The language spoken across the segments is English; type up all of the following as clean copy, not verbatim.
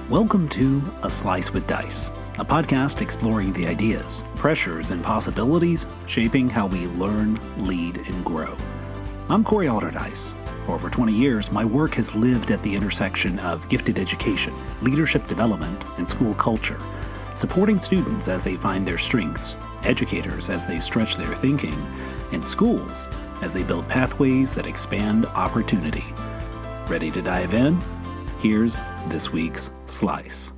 Welcome to A Slice with Dice, a podcast exploring the ideas, pressures, and possibilities shaping how we learn, lead, and grow. I'm Corey Alderdice. For over 20 years, my work has lived at the intersection of gifted education, leadership development, and school culture, supporting students as they find their strengths, educators as they stretch their thinking, and schools as they build pathways that expand opportunity. Ready to dive in? Here's this week's Slice.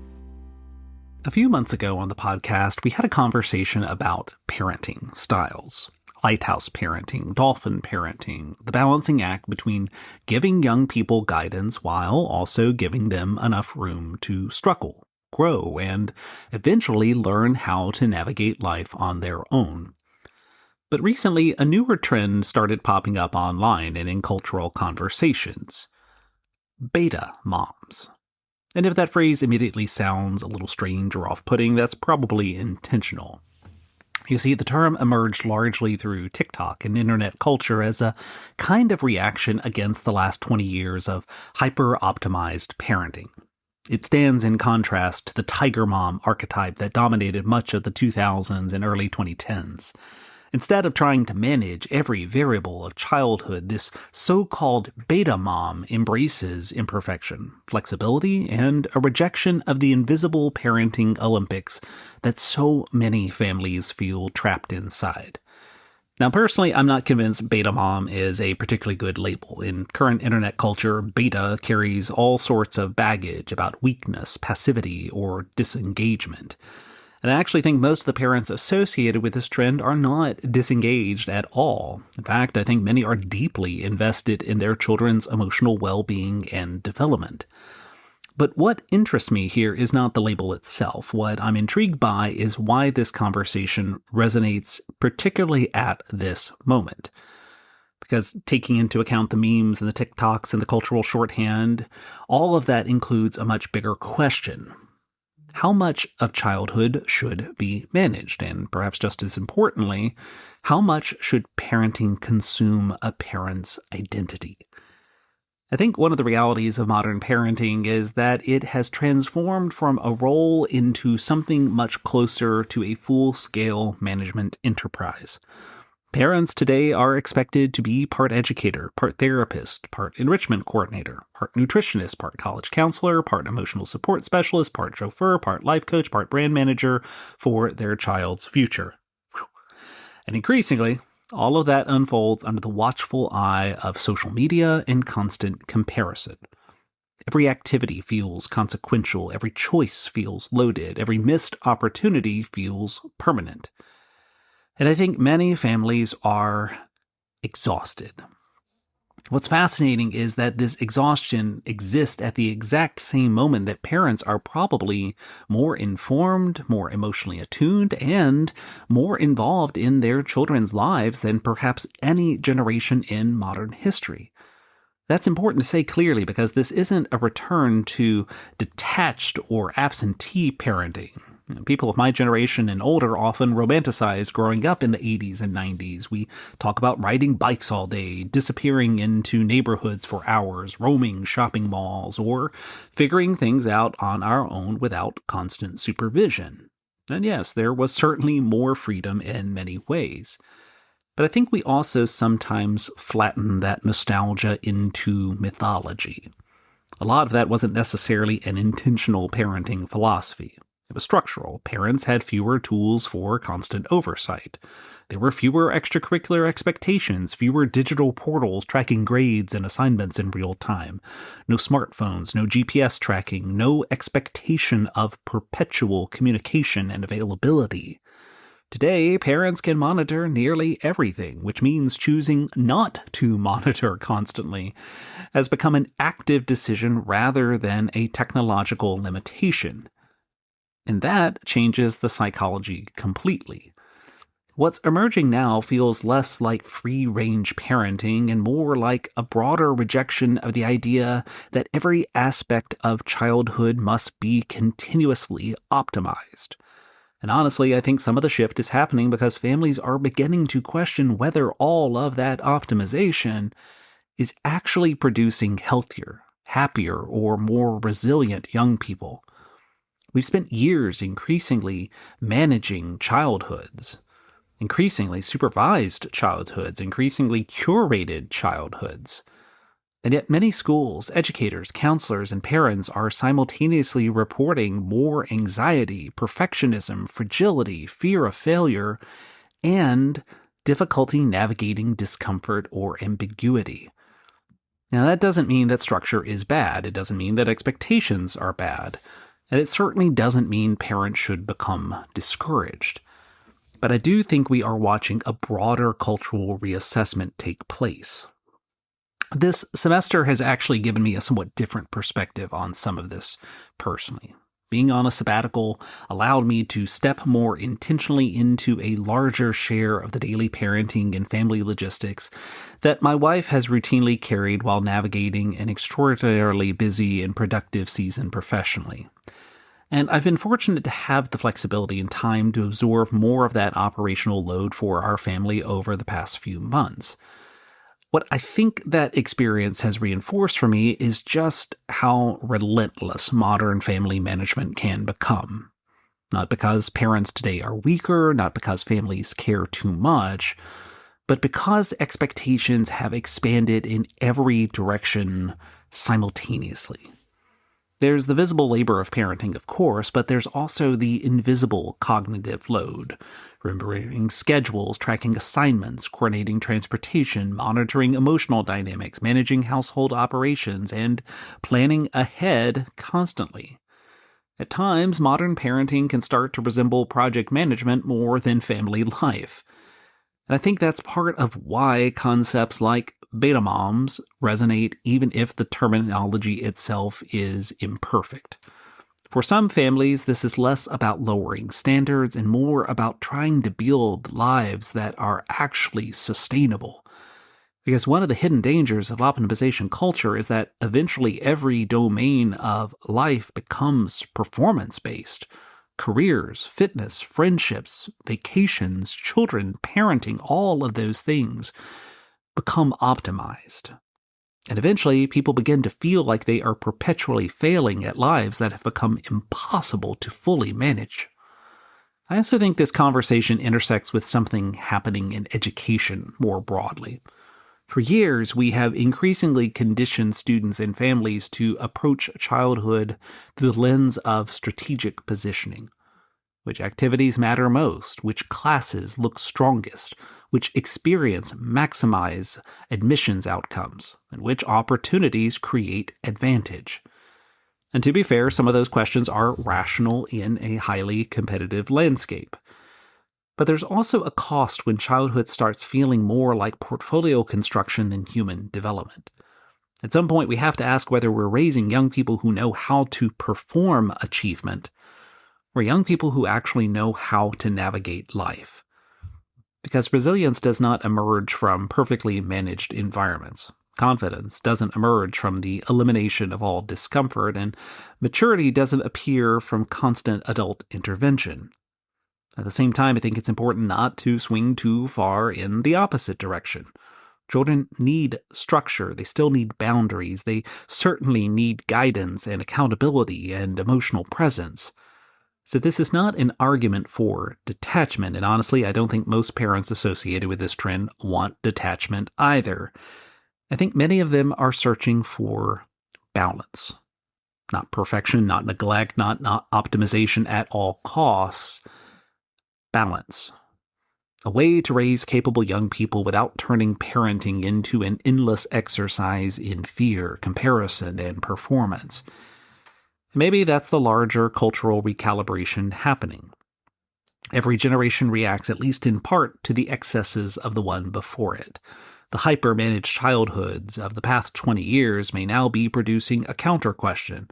A few months ago on the podcast, we had a conversation about parenting styles. Lighthouse parenting, dolphin parenting, the balancing act between giving young people guidance while also giving them enough room to struggle, grow, and eventually learn how to navigate life on their own. But recently, a newer trend started popping up online and in cultural conversations. Beta moms. And if that phrase immediately sounds a little strange or off-putting, that's probably intentional. You see, the term emerged largely through TikTok and internet culture as a kind of reaction against the last 20 years of hyper-optimized parenting. It stands in contrast to the tiger mom archetype that dominated much of the 2000s and early 2010s. Instead of trying to manage every variable of childhood, this so-called beta mom embraces imperfection, flexibility, and a rejection of the invisible parenting Olympics that so many families feel trapped inside. Now, personally, I'm not convinced beta mom is a particularly good label. In current internet culture, beta carries all sorts of baggage about weakness, passivity, or disengagement. And I actually think most of the parents associated with this trend are not disengaged at all. In fact, I think many are deeply invested in their children's emotional well-being and development. But what interests me here is not the label itself. What I'm intrigued by is why this conversation resonates particularly at this moment. Because taking into account the memes and the TikToks and the cultural shorthand, all of that includes a much bigger question. How much of childhood should be managed? And perhaps just as importantly, how much should parenting consume a parent's identity? I think one of the realities of modern parenting is that it has transformed from a role into something much closer to a full-scale management enterprise. Parents today are expected to be part educator, part therapist, part enrichment coordinator, part nutritionist, part college counselor, part emotional support specialist, part chauffeur, part life coach, part brand manager for their child's future. And increasingly, all of that unfolds under the watchful eye of social media and constant comparison. Every activity feels consequential, every choice feels loaded, every missed opportunity feels permanent. And I think many families are exhausted. What's fascinating is that this exhaustion exists at the exact same moment that parents are probably more informed, more emotionally attuned, and more involved in their children's lives than perhaps any generation in modern history. That's important to say clearly because this isn't a return to detached or absentee parenting. People of my generation and older often romanticize growing up in the 80s and 90s. We talk about riding bikes all day, disappearing into neighborhoods for hours, roaming shopping malls, or figuring things out on our own without constant supervision. And yes, there was certainly more freedom in many ways. But I think we also sometimes flatten that nostalgia into mythology. A lot of that wasn't necessarily an intentional parenting philosophy. It was structural. Parents had fewer tools for constant oversight. There were fewer extracurricular expectations, fewer digital portals tracking grades and assignments in real time. No smartphones, no GPS tracking, no expectation of perpetual communication and availability. Today, parents can monitor nearly everything, which means choosing not to monitor constantly has become an active decision rather than a technological limitation. And that changes the psychology completely. What's emerging now feels less like free-range parenting and more like a broader rejection of the idea that every aspect of childhood must be continuously optimized. And honestly, I think some of the shift is happening because families are beginning to question whether all of that optimization is actually producing healthier, happier, or more resilient young people. We've spent years increasingly managing childhoods, increasingly supervised childhoods, increasingly curated childhoods. And yet many schools, educators, counselors, and parents are simultaneously reporting more anxiety, perfectionism, fragility, fear of failure, and difficulty navigating discomfort or ambiguity. Now, that doesn't mean that structure is bad. It doesn't mean that expectations are bad. And it certainly doesn't mean parents should become discouraged. But I do think we are watching a broader cultural reassessment take place. This semester has actually given me a somewhat different perspective on some of this personally. Being on a sabbatical allowed me to step more intentionally into a larger share of the daily parenting and family logistics that my wife has routinely carried while navigating an extraordinarily busy and productive season professionally. And I've been fortunate to have the flexibility and time to absorb more of that operational load for our family over the past few months. What I think that experience has reinforced for me is just how relentless modern family management can become. Not because parents today are weaker, not because families care too much, but because expectations have expanded in every direction simultaneously. There's the visible labor of parenting, of course, but there's also the invisible cognitive load. Remembering schedules, tracking assignments, coordinating transportation, monitoring emotional dynamics, managing household operations, and planning ahead constantly. At times, modern parenting can start to resemble project management more than family life. And I think that's part of why concepts like beta moms resonate even if the terminology itself is imperfect. For some families, this is less about lowering standards and more about trying to build lives that are actually sustainable. Because one of the hidden dangers of optimization culture is that eventually every domain of life becomes performance-based. Careers, fitness, friendships, vacations, children, parenting, all of those things become optimized. And eventually, people begin to feel like they are perpetually failing at lives that have become impossible to fully manage. I also think this conversation intersects with something happening in education more broadly. For years, we have increasingly conditioned students and families to approach childhood through the lens of strategic positioning. Which activities matter most? Which classes look strongest? Which experience maximize admissions outcomes? And which opportunities create advantage? And to be fair, some of those questions are rational in a highly competitive landscape. But there's also a cost when childhood starts feeling more like portfolio construction than human development. At some point, we have to ask whether we're raising young people who know how to perform achievement, or young people who actually know how to navigate life. Because resilience does not emerge from perfectly managed environments. Confidence doesn't emerge from the elimination of all discomfort, and maturity doesn't appear from constant adult intervention. At the same time, I think it's important not to swing too far in the opposite direction. Children need structure. They still need boundaries. They certainly need guidance and accountability and emotional presence. So this is not an argument for detachment, and honestly, I don't think most parents associated with this trend want detachment either. I think many of them are searching for balance. Not perfection, not neglect, not optimization at all costs. Balance. A way to raise capable young people without turning parenting into an endless exercise in fear, comparison, and performance. Maybe that's the larger cultural recalibration happening. Every generation reacts at least in part to the excesses of the one before it. The hyper-managed childhoods of the past 20 years may now be producing a counter-question.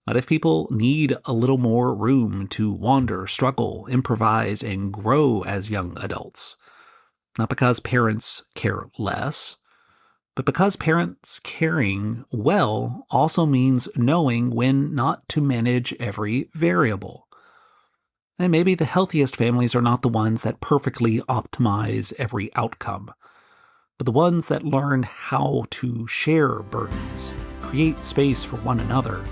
What if people need a little more room to wander, struggle, improvise, and grow as young adults? Not because parents care less, but because parents caring well also means knowing when not to manage every variable. And maybe the healthiest families are not the ones that perfectly optimize every outcome, but the ones that learn how to share burdens, create space for one another,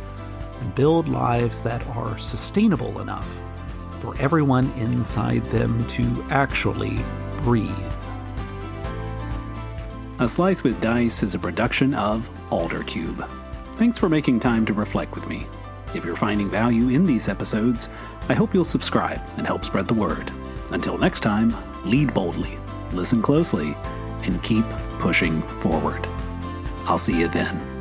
and build lives that are sustainable enough for everyone inside them to actually breathe. A Slice with Dice is a production of Aldercube. Thanks for making time to reflect with me. If you're finding value in these episodes, I hope you'll subscribe and help spread the word. Until next time, lead boldly, listen closely, and keep pushing forward. I'll see you then.